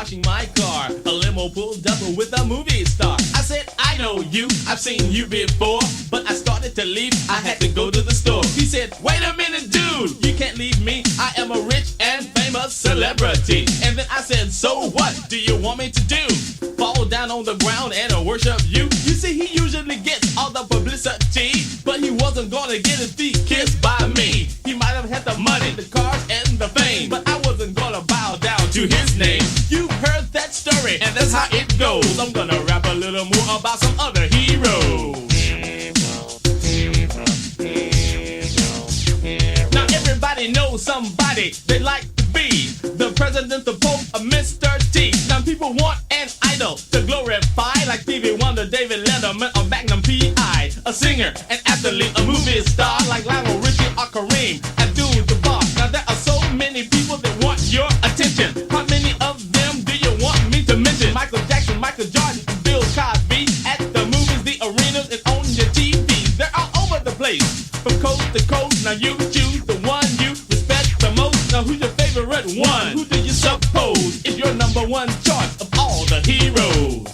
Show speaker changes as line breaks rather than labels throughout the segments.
washing my car. A limo pulled up with a movie star. I said, I know you, I've seen you before. But I started to leave, I had to go to the store. He said, wait a minute, dude, you can't leave me. I am a rich and famous celebrity. And then I said, so what do you want me to do? Fall down on the ground and worship you? You see, he usually gets all the publicity, but he wasn't gonna get his feet kissed by me. He might have had the money, the cars, and the fame, but I wasn't gonna bow down to his name. You heard that story, and that's how it goes. I'm gonna rap a little more about some other heroes. Now everybody knows somebody they like to be the president, the pope, a Mr. T. Now people want an idol to glorify, like Stevie Wonder, David Letterman, or Magnum P.I. A singer, an athlete, a movie star like Lionel Richie or Kareem Abdul-Jabbar. Now there are so many people that want your attention. How many of them do you want me to mention? Michael Jackson, Michael Jordan, and Bill Cosby. At the movies, the arenas, and on your TV. They're all over the place, from coast to coast. Now you choose the one you respect the most. Now who's your favorite one? Who do you suppose is your number one choice of all the heroes?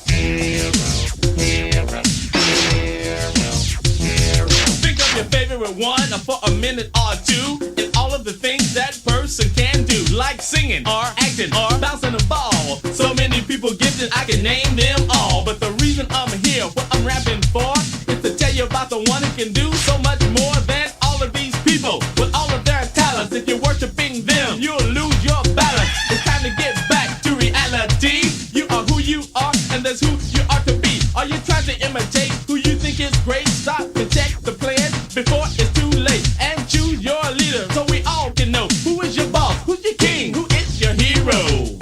Think of your favorite one for a minute or two, and all of the things that person can do, like singing or acting or bouncing a ball. So many people gifted, I can name them all. But the reason I'm here, what I'm rapping for, is to tell you about the one who can do so much more than all of these people with all of their talents. If you're worshiping them, you'll lose your balance. It's time to get back to reality. You are who you are, and that's who you are to be. Are you trying to imitate who you think is great? Stop and check the plan before it's too late, and choose your leader so we all can know who is your boss, who's your king, who is your hero.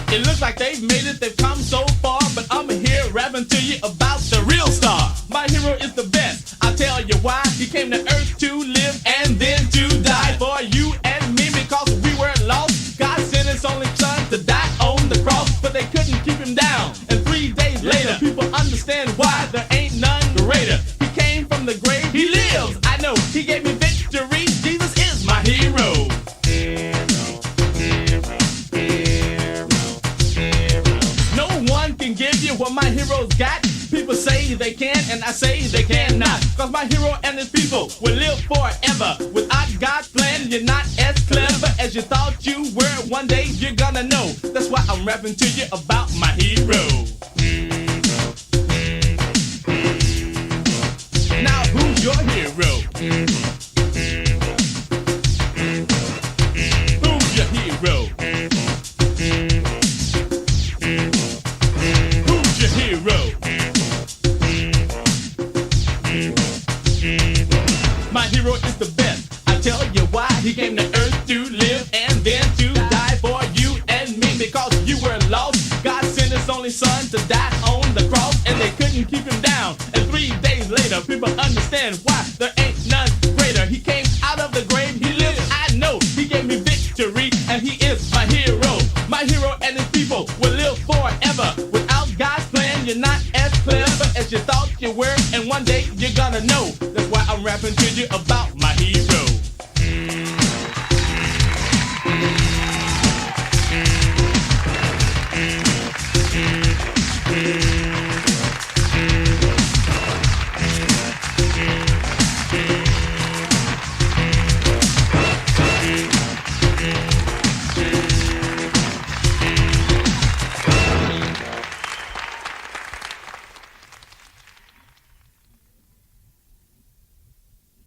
It looks like they've made it, they've come so far, but I'm here rapping to you about the real star. My hero is the best, I'll tell you why. He came to earth to live and then to die for you and me, because we were lost. God sent his only son to die on the cross, but they couldn't keep him down. And 3 days later, people understand why there ain't none greater. He came from the grave, he lives, I know, he gave me victory. Jesus is my hero. No one can give you what my heroes got. People say they can, and I say they cannot. Cause my hero and his people will live forever. Without God's plan, you're not as clever as you thought you were. One day you're gonna know. That's why I'm rapping to you about my hero. Now who's your hero? Who's your hero? Who's your hero? My hero is the best, I tell you why. He came to earth to live and then to die for you and me, because you were lost. God sent his only son to die on the cross, and they couldn't keep him down. And 3 days later, people understand why there ain't none greater. He came out of the grave, he lives, I know. He gave me victory, and he is my hero. My hero and his people will live forever. Without God's plan, you're not as clever as you thought you were, and one day you're gonna know. That's why I'm rapping to you about